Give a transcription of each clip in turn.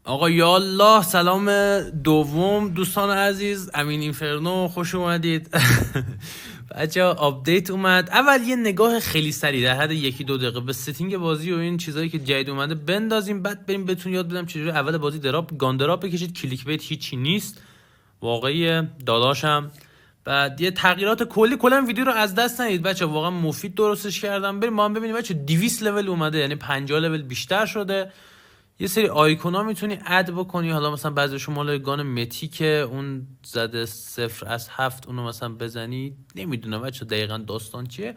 آقا یالله، سلام دوم دوستان عزیز، امین اینفرنو، خوش اومدید. بچه آپدیت اومد. اول یه نگاه خیلی سریع در حد 1-2 دقیقه به ستینگ بازی و این چیزایی که جدید اومده بندازیم، بعد بریم بهتون یاد بدم چجوری اول بازی گاندراپ بکشید. کلیک بیت هیچی نیست، واقعی داداشم. بعد یه تغییرات کلا ویدیو رو از دست ندید بچه، واقعا مفید درستش کردم. بریم ما هم ببینیم بچه. 200 لول اومده، یعنی 50 لول بیشتر شده. یه سری آیکونا میتونی اد بکنی، حالا مثلا بعضیشون مال گان متیکه، اون زده 0-7 اونو مثلا بزنی. نمیدونم بچه دقیقا داستان چیه.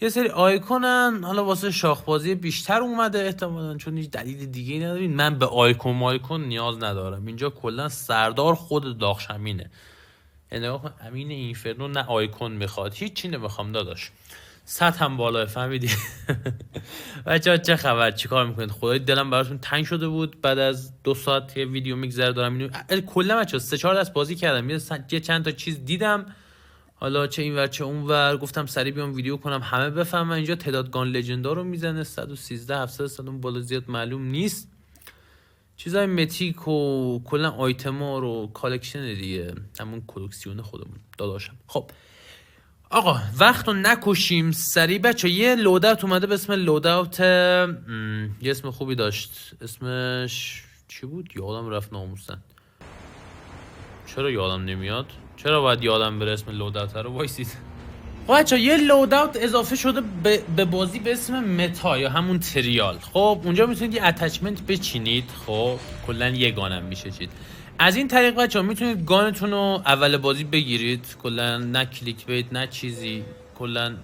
یه سری آیکونن، حالا واسه شاخبازی بیشتر اومده احتمالاً، چون هیچ دلیل دیگه ندارین. من به آیکون نیاز ندارم، اینجا کلا سردار خود داغشمینه. یعنی امین اینفرنو نه آیکون میخواد، هیچی نمیخوام داداش. سطحم بالا، فهمیدی؟ بچه‌ها چه خبر، چیکار میکنید؟ خدای دلم براتون تنگ شده بود بعد از 2 ساعت یه ویدیو میگذره دارم اینو کلا بچه‌ها 3-4 دست بازی کردم، یه چند تا چیز دیدم، حالا چه اینور چه اونور، گفتم سریع بیام ویدیو کنم همه بفهمن. اینجا تعداد گان لژندار رو میزنه 113 700 اون بالا زیاد معلوم نیست. چیزای متیک و کلا آیتما رو کالکشن دیگه، همون کلکسیون خودمون داداشم. خب آقا وقت رو نکشیم سریع بچه. یه لوداوت اومده به اسم لوداوت، یه اسم خوبی داشت، اسمش چی بود؟ یادم رفت ناموسن. چرا یادم نمیاد؟ چرا باید یادم بره اسم لوداوت رو؟ وایسید بچه. یه لوداوت اضافه شده به بازی به اسم متا یا همون تریال. خب اونجا میتونید یه اتچمنت بچینید. خب کلا یه گانم میشه چید. از این طریق بچه ها میتونید گانتون رو اول بازی بگیرید. کلا نه کلیک بیت نه چیزی، کلا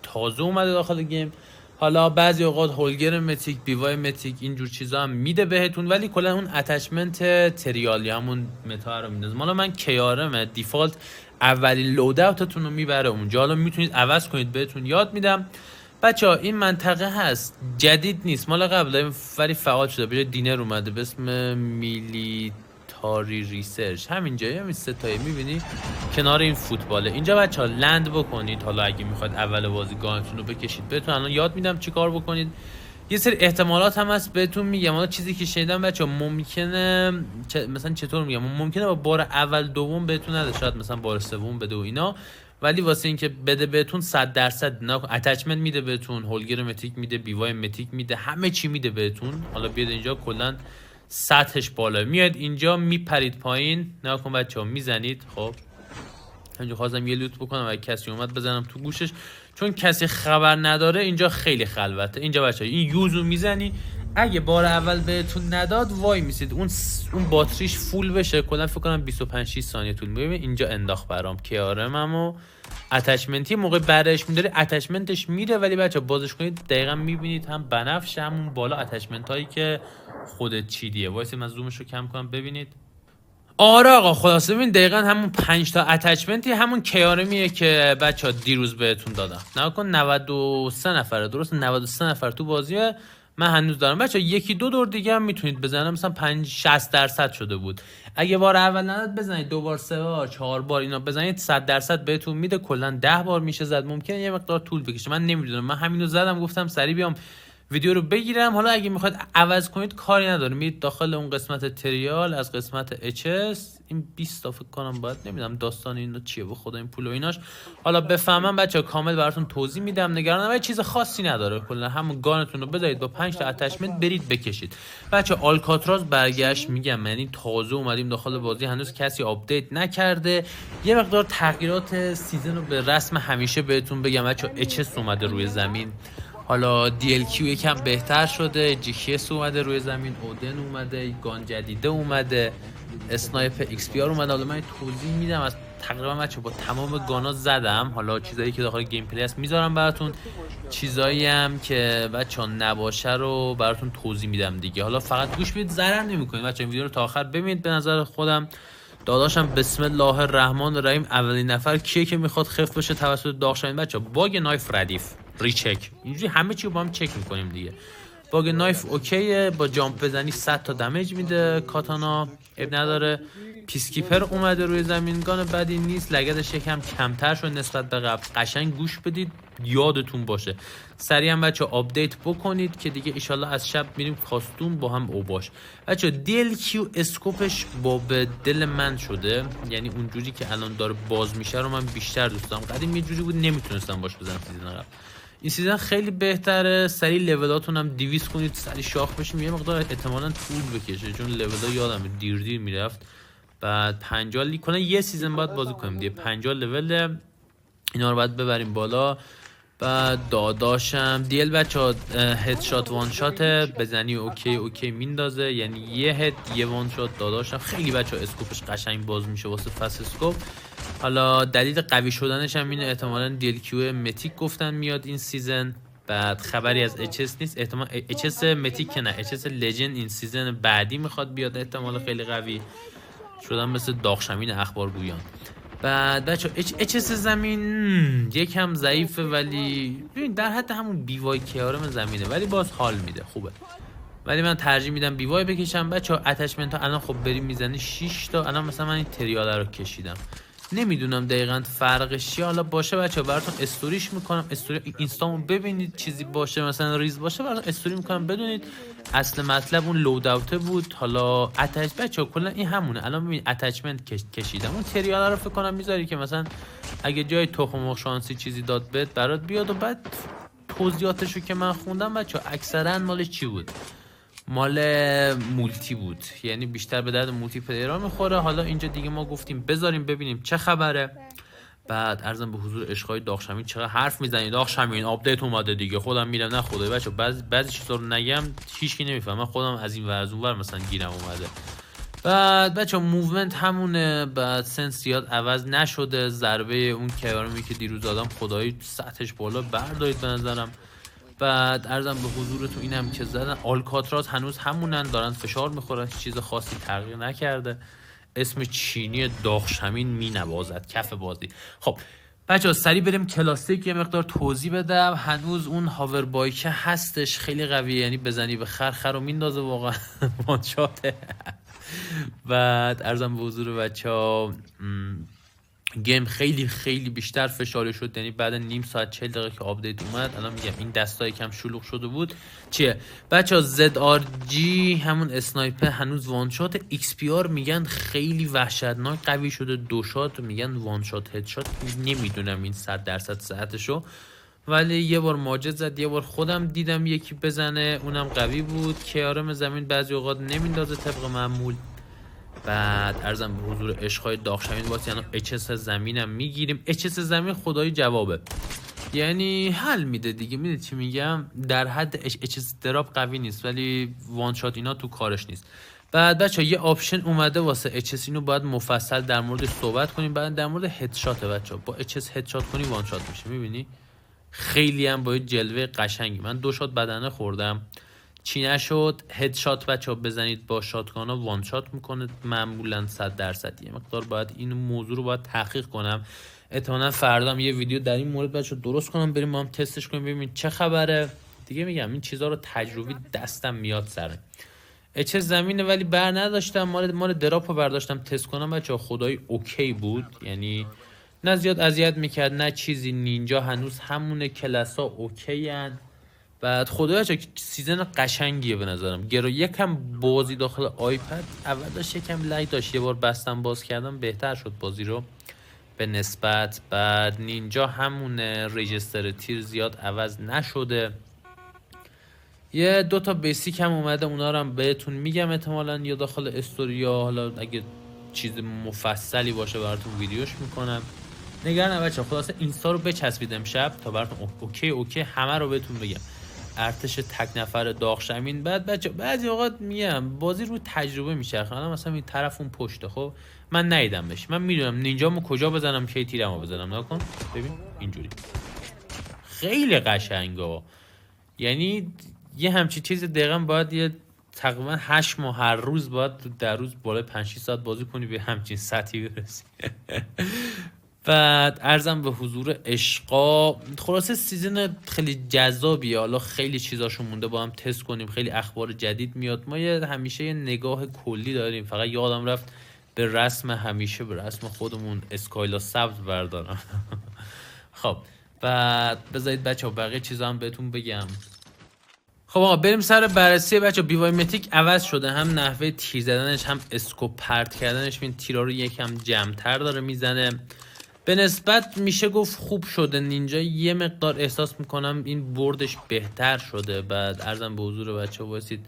تازه اومده داخل گیم. حالا بعضی اوقات هولگر متیک، بیوای متیک، اینجور چیزا هم میده بهتون، ولی کلا اون اتچمنت تریال یا همون متا رو میندازم. حالا من کیارم دیفالت اولین لوداوتتون رو میبره اونجا، حالا میتونید عوض کنید، بهتون یاد میدم. بچه ها این منطقه هست، جدید نیست، مال قبل ولی فعال شده. به جای دینر اومده به اسم میلیتاری ریسرچ. همین جایی همین ستایی میبینی کنار این فوتباله. اینجا بچه ها لند بکنید. حالا اگه میخواد اول بازی گانتون رو بکشید، بهتون الان یاد میدم چی کار بکنید. یه سری احتمالات هم هست بهتون میگم. حالا چیزی که شنیدم بچه ممکنه مثلا چطور میگم، ممکنه با بار اول دوم بهتون نده، شاید مثلا بار سوم بده و اینا، ولی واسه اینکه بده بهتون 100% نه اتچمنت میده بهتون، هولگر متیک میده، بیوای متیک میده، همه چی میده بهتون. حالا بیاد اینجا کلا سطحش بالا، میاد اینجا میپرید پایین، نکن بچه‌ها میزنید. خب اینجا خواستم یه لوت بکنم و کسی اومد بزنم تو گوشش، چون کسی خبر نداره اینجا خیلی خلوته. اینجا بچه‌ها این یوزو میزنی، اگه بار اول بهتون نداد وای میسید اون باتریش فول بشه. کلا فکر کنم 25-6 ثانیه طول می‌کشه. اینجا انداخت برام کیارممو اتچمنتی، موقع برش می‌داری اتچمنتش میره، ولی بچه‌ها بازش کنید دقیقاً می‌بینید هم بنفش همون بالا اتچمنت هایی که خودت چیدیه. وایس من زومش رو کم کنم ببینید. آره آقا خلاصه ببین دقیقاً همون 5 تا اتچمنتی همون کیارمیه که بچه‌ها دیروز بهتون دادم. نکن 93 نفره، درست 93 نفر تو بازیه. من هنوز دارم بچه‌ها. 1-2 دور دیگه هم میتونید بزنید، مثلا 50-60% شده بود. اگه بار اول نداد بزنید 2 بار 3 بار 4 بار اینا بزنید 100% بهتون میده. کلا 10 بار میشه زد. ممکنه یه مقدار طول بکشه، من نمیدونم. من همینو زدم گفتم سریع بیام ویدیو رو بگیرم. حالا اگه میخواید عوض کنید کاری نداره، میرید داخل اون قسمت تریال، از قسمت HS این 20 تا فکر کنم باید، نمیدونم داستان اینا چیه به خدا این پول و ایناش. حالا بفهمم بچه‌ها کامل براتون توضیح میدم، نگران نباشید، چیز خاصی نداره. کلا همون گانتون رو بذارید با 5 تا اتچمنت برید بکشید. بچه‌ها آلکاتراز برگشت، میگم یعنی تازه اومدیم داخل بازی، هنوز کسی آپدیت نکرده. یه مقدار تغییرات سیزن رو به رسم همیشه بهتون بگم بچه‌ها. HS اومده روی زمین، حالا DLQ یکم بهتر شده، GKS اومده روی زمین، اودن اومده، گان جدیده اومده، اسنایپ XPR اومده. حالا من توضیح میدم از تقریبا بچه با تمام گانا زدم. حالا چیزایی که داخل گیم پلی هست میذارم براتون، چیزایی هم که بچه‌ها نباشه رو براتون توضیح میدم دیگه. حالا فقط گوش بدید، ضرر نمی‌کنید بچه‌ها. ویدیو رو تا آخر ببینید. به نظر خودم داداشم بسم الله الرحمن الرحیم اولین نفر کیه که میخواد خف بشه توسط داغشمین. بچه‌ها باگ نایف ردیف ریچک، اینجوری همه چی رو با هم چک میکنیم دیگه. باگ نایف اوکیه، با جامپ بزنی 100 تا دمیج میده کاتانا، اب نداره. پیسکیپر اومده روی زمین، گان بدی نیست، لگدش یکم کمتر شد نسبت به قبل. قشنگ گوش بدید یادتون باشه، سریع هم بچه آپدیت بکنید که دیگه ایشالله از شب میریم کاستوم با هم اوباش. بچه DLQ اسکوپش با به دل من شده، یعنی اونجوری که الان داره باز میشه رو من بیشتر دوست دارم. قدیم یه جوری بود نمیتونستم باش بزنم سیزن قبل، این سیزن خیلی بهتره. سریع لولاتون هم 200 کنید، سریع شاخ بشیم، یه مقدار احتمالاً طول بکشه چون لولا یادم دیر میرفت. بعد 50 کنه یه سیزن بعد بازی کنیم دیگه. 50 لول اینا رو باید ببریم بالا. بعد داداشم دیل بچه هد شات وان شات بزنی اوکی میندازه، یعنی یه هد یه وان شات. داداشم خیلی بچه اسکوپش قشنگ باز میشه واسه فست اسکوپ. حالا دلیل قوی شدنش هم اینه، احتمالاً دیل کیو متیک گفتن میاد این سیزن. بعد خبری از اچس نیست، احتمال اچس متیک که نه، اچس لژند این سیزن بعدی میخواد بیاد، احتمال خیلی قوی شدن مثل داغشمین اخبار گویان. بعد بچه اچس زمین یکم ضعیفه، ولی ببین در حد همون بیوای کیارم زمینه، ولی باز حال میده خوبه. ولی من ترجیح میدم بیوای بکشم بچه. اتچمنت ها الان خب بریم میزنی 6 تا، الان مثلا من این تریاله رو کشیدم، نمیدونم دقیقاً فرقش چیه. حالا باشه بچه براتون استوریش میکنم، استوری اینستامو ببینید، چیزی باشه مثلا ریز باشه براتون استوری میکنم بدونید اصل مطلب اون لود اوته بود. حالا اتچ بچه کلا این همونه. الان ببین اتچمنت کشیدم، اون تریالا رو فکر کنم میذاری که مثلا اگه جای تخم مرغ شانسی چیزی داد بهت برات بیاد. و بعد توضیحاتشو که من خوندم بچه اکثرا مال چی بود، مال مولتی بود، یعنی بیشتر به درد مولتی پلیرها میخوره. حالا اینجا دیگه ما گفتیم بذاریم ببینیم چه خبره. بعد ارزم به حضور عشقای داغشمین، چقدر حرف میزنید داغشمین، آپدیت اومده دیگه. خودم میرم نه خدای بچه بعضی چیزا رو نگم هیچکی نمیفهمه، خودم از این ور از اون ور مثلا گیرم اومده. بعد بچه موومنت همونه، بعد سنس زیاد عوض نشده. ضربه اون کیارمی که دیروز دادم خدایی سطحش بالا بردارید به نظرم. بعد ارزم به حضورتون اینم که زدن آلکاتراز هنوز همونن، دارن فشار میخورن، چیز خاصی تغییر نکرده. اسم چینی داغشمین می نوازد کف بازی. خب بچه سریع بریم کلاسیک یه مقدار توضیح بدم. هنوز اون هاور بایکه هستش، خیلی قویه، یعنی بزنی به خر رو میندازه واقعا وانشاته. بعد ارزم به حضور بچه ها گیم خیلی بیشتر فشاری شد، یعنی بعد نیم ساعت 40 دقیقه که آپدیت اومد. الان میگم این دستای کم شلوغ شده بود. چیه بچا زد آر جی همون اسنایپر هنوز وان شات. ایکس پی آر میگن خیلی وحشتناک قوی شده، 2 شات میگن وان شات هد شات، نمیدونم این 100% صحتشو، ولی یه بار ماجد زد، یه بار خودم دیدم یکی بزنه اونم قوی بود. کیارم زمین بعضی اوقات نمیندازه طبق معمول. بعد ارزم به حضور عشقای داغشمین واسه یعنی اچس زمینم میگیریم. اچس زمین خدایی جوابه، یعنی حل میده دیگه، میدید چی میگم، در حد اچس دراپ قوی نیست ولی وان شات اینا تو کارش نیست. بعد بچه یه آپشن اومده واسه اچس، اینو باید مفصل در موردش صحبت کنیم. بعد در مورد هدشات بچه با اچس هدشات کنی وان شات میشه، میبینی خیلی هم با جلوه قشنگی. من 2 شات بدنه خوردم چی نشد. هدشات بچه بزنید با شاتگانا وان شات میکنه معمولا 100%. یه مقدار باید این موضوع رو باید تحقیق کنم، احتمالاً فردا هم یه ویدیو در این مورد بچه درست کنم، بریم با هم تستش کنیم ببینیم چه خبره دیگه. میگم این چیزها رو تجربی دستم میاد سره. اچ زمینه ولی بر نداشتم، مال دراپ رو برداشتم تست کنم بچه خدای اوکی بود، یعنی نه زیاد اذیت میکرد نه چیزی. نینجا هنوز همونه، کلاسا اوکی ان. بعد خدایا چه سیزن قشنگیه به نظرم. گرا یکم بازی داخل آیپد اولش یکم لگ داشت، یه بار بستم باز کردم بهتر شد بازی رو به نسبت. بعد نینجا همونه، رجیستر تیر زیاد عوض نشده. یه 2 تا بیسیک هم اومده، اونا رو هم بهتون میگم احتمالاً یا داخل استوریا، حالا اگه چیز مفصلی باشه براتون ویدیوش میکنم. نگران نباشه، خلاصه اینستا رو بچسبید شب تا براتون اوکی همه رو بهتون بگم. ارتش تک نفر داغشمین. بعد بچه بعضی اوقات میگم بازی رو تجربه میشه، حالا مثلا این طرف اون پشته، خب من ندیدمش، من میدونم نینجامو کجا بزنم کی تیرمو بزنم. نکن ببین اینجوری خیلی قشنگه، یعنی یه همچی چیز دقیقاً باید یه تقریبا 8 ماه هر روز باید در روز بالای 5-6 ساعت بازی کنی به همچین سطحی برسی. بعد ارزم به حضور عشقا، خلاصه سیزن خیلی جذابیه. حالا خیلی چیزاشو مونده با هم تست کنیم، خیلی اخبار جدید میاد. ما همیشه یه نگاه کلی داریم، فقط یادم رفت به رسم همیشه، به رسم خودمون اسکایلا سبز بردارم. خب بعد بذارید بچه ها بقیه چیزا هم بهتون بگم. خب آقا بریم سر بررسی. بچه ها بیوای متیک عوض شده، هم نحوه تیر زدنش هم اسکوپ پرت کردنش. این تیرا رو یکم جمع‌تر داره میزنه، به نسبت میشه گفت خوب شده. نینجا یه مقدار احساس میکنم این بردش بهتر شده. بعد عرضم به حضور بچه ها واسید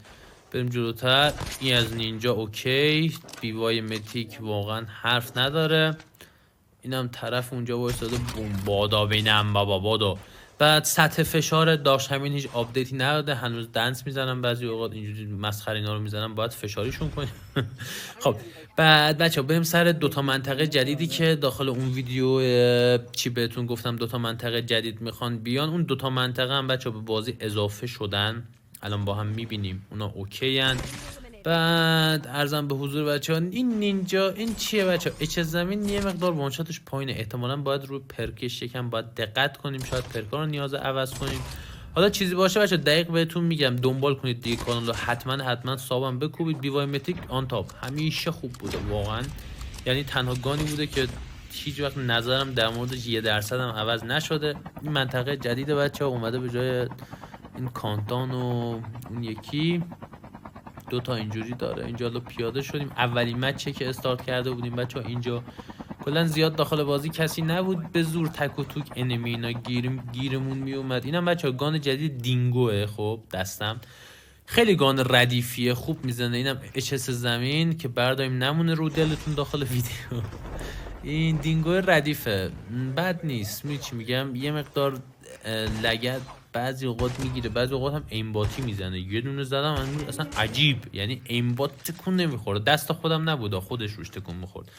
بریم جلوتر. این از نینجا اوکی. بیوای متیک واقعا حرف نداره. اینم طرف اونجا وایساده بوم بادا بینم بابا بادا. بعد سطح فشار داشت همین هیچ آپدیتی نداده، هنوز دنس میزنم بعضی اوقات اینجوری مسخره اینا رو میزنم، باید فشاریشون کنیم. خب بعد بچه‌ها بریم سر دوتا منطقه جدیدی که داخل اون ویدیو چی بهتون گفتم دوتا منطقه جدید میخوان بیان. اون دوتا منطقه هم بچه‌ها به بازی اضافه شدن، الان با هم میبینیم اونا اوکی ان. بعد عرضم به حضور بچه‌ها این نینجا این چیه بچه‌ها؟ اچ زمین یه مقدار وانشاتش پایینه، احتمالاً باید روی پرکش یکم باید دقت کنیم، شاید پرکا رو نیاز عوض کنیم. حالا چیزی باشه بچه‌ها دقیق بهتون میگم، دنبال کنید دیگه کانال رو، حتما سابم بکوبید. بیوای متیک آن تاپ همیشه خوب بوده واقعا، یعنی تنها گانی بوده که هیچ وقت نظرم در موردش 1% هم عوض نشده. این منطقه جدید بچه‌ها اومده به جای این کانتان و اون یکی دو تا اینجوری داره. اینجا حالا پیاده شدیم، اولین مچه که استارت کرده بودیم بچه‌ها. اینجا کلا زیاد داخل بازی کسی نبود، به زور تک و توک انمی اینا گیرمون می اومد. اینم بچه‌ها گان جدید دینگوه. خب دستم خیلی گان ردیفیه، خوب میزنه. اینم اچ زمین که برداریم نمونه رو دلتون داخل ویدیو. این دینگو ردیفه، بد نیست. می چی میگم، یه مقدار لگد بعضی اوقات میگیره، بعضی اوقات هم ایمباتی میزنه. یه دونه زدم اصلا عجیب، یعنی ایمبات تکون نمیخوره، دست خودم نبوده، خودش روش تکون میخورد.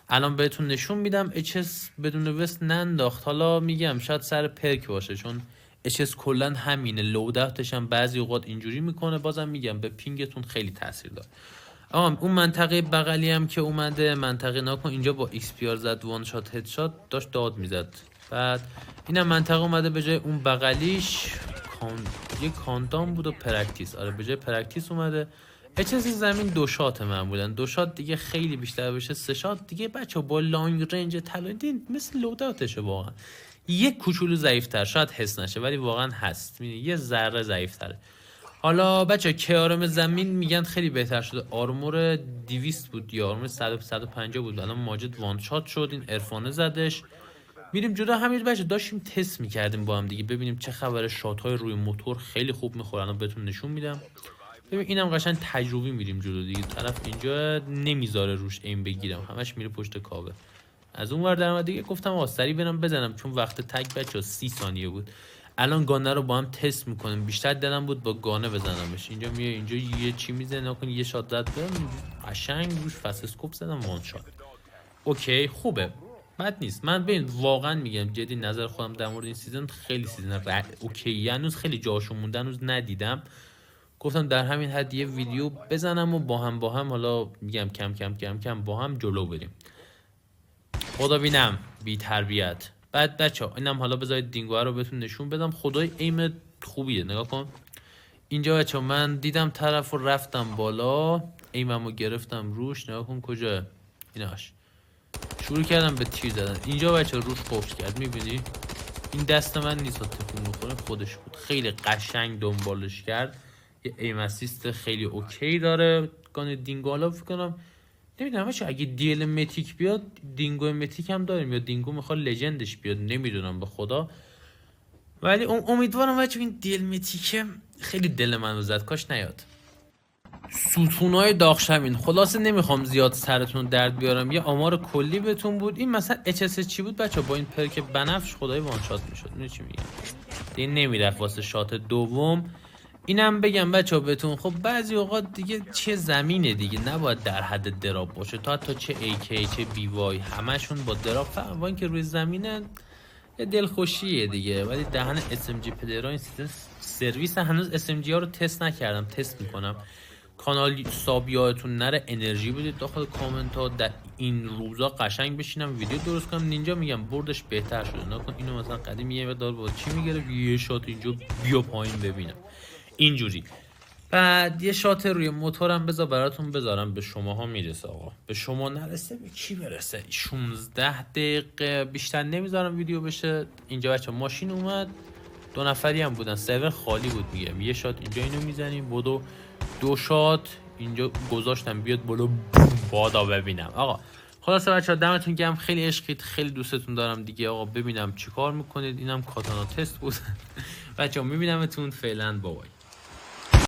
الان بهتون نشون میدم اچس بدون وست ننداخت. حالا میگم شاید سر پرک باشه، چون اچس کلا همینه، لوداوتش هم بعضی اوقات اینجوری میکنه. بازم میگم به پینگتون خیلی تاثیر داره. اون منطقه بغلی هم که اومده، منطقه ناکن اینجا با ایکس پی آر زد، وان شات هد شات داشت داد میزد. بعد اینم منطقه اومده به جای اون بغلیش یه کانتان بود و پرکتیس. آره به جای پرکتیس اومده. اچس زمین دو شات معمولا، دو شات دیگه خیلی بیشتر بشه، سه شات دیگه بچه با لانگ رنج طلایی مثل لوداوتشه واقعا. یک کوچولو ضعیف‌تر، شاید حس نشه ولی واقعا هست، یه ذره ضعیف‌تره. حالا بچه کیارم زمین میگن خیلی بهتر شده، آرمور 200 بود یا آرمور 150 بود، الان ماجد وان شات شد، این عرفانه زدش. میریم جدا. همین بچه داشتیم تست میکردیم با هم دیگه ببینیم چه خبره. شات های روی موتور خیلی خوب میخورن، الان بهتون نشون میدم. ببین اینم قشنگ تجربی میریم جلو دیگه. طرف اینجا نمیذاره روش ایم بگیرم، همش میره پشت کاوه. از اون ور در اومد دیگه گفتم آقا سریع برم بزنم، چون وقت تک بچه 30 ثانیه بود. الان گانه رو با هم تست میکنیم، بیشتر دلم بود با گانه بزنمش. اینجا میاد اینجا یه چی میزنه نکن، یه شات زد قشنگ روش فست اسکوپ زدم وان شات. اوکی خوبه، بد نیست. من ببین واقعا میگم جدی نظر خودم در مورد این سیزن خیلی سیزن اوکی، هنوز خیلی جاشو مونده، هنوز ندیدم. گفتم در همین حد یه ویدیو بزنم و با هم حالا میگم کم با هم جلو بریم. خدا بینم بی تربیت. بعد بچه ها اینم حالا بذارید دینگوها رو بهتون نشون بدم. خدای ایم خوبیه، نگاه کن اینجا بچه ها. من دیدم طرف رو رفتم بالا، ایمم رو گرفتم روش، نگاه کن کجا ایناش، شروع کردم به تیر زدن. اینجا بچه روش قفل کرد، میبینی این دست من نیست تکون میخوره، خودش بود. خیلی قشنگ دنبالش کرد. یه ایم اسیست خیلی اوکی داره گان دینگو. حالا فکر کنم نمیدونم بچه اگه دیل متیک بیاد، دینگو متیک هم داریم یا دینگو میخواد لژندش بیاد، نمیدونم به خدا. ولی امیدوارم بچه این دیل متیک خیلی دل منو زد، کاش نیاد. ستونای داغشمین. خلاصه نمیخوام زیاد سرتون درد بیارم، یه آمار کلی بهتون بود. این مثلا اچ چی بود بچه با این پرک بنفش خدای وان شات میشد. میدونی چی میگم، دیگه نمیرفت واسه شات دوم. اینم بگم بچه بهتون، خب بعضی اوقات دیگه چه زمینه دیگه نباید در حد دراپ باشه، تا حتی چه ایکی چه بی وای همشون با دراپ، فقط با اینکه روی زمینه یه دلخوشیه دیگه. ولی دهن اس ام جی پلیرها این سرویس هنوز اس ام جی ها رو تست نکردم، تست میکنم. کانال سابیاتون نره انرژی بدید داخل کامنت ها. در این روزا قشنگ بشینم ویدیو درست کنم. نینجا میگم بردش بهتر شده، نکن اینو مثلا قدیم یه مقدار با چی میگیره، یه شات اینجا بیا پایین ببینم اینجوری. بعد یه شات روی موتورم بذار براتون بذارم، به شماها میرسه آقا. به شما نرسه به کی برسه؟ 16 دقیقه بیشتر نمیذارم ویدیو بشه. اینجا بچه ماشین اومد، 2 نفری هم بودن، سرور خالی بود. میگم یه شات اینجا اینو میزنیم، بدو 2 شات اینجا گذاشتم بیاد بالا، بادا ببینم آقا. خلاصه بچه‌ها دمتون گرم، خیلی عشقید، خیلی دوستتون دارم دیگه آقا. ببینم چیکار میکنید. اینم کاتانا تست بود. بچه‌ها میبینمتون، فعلا بابای.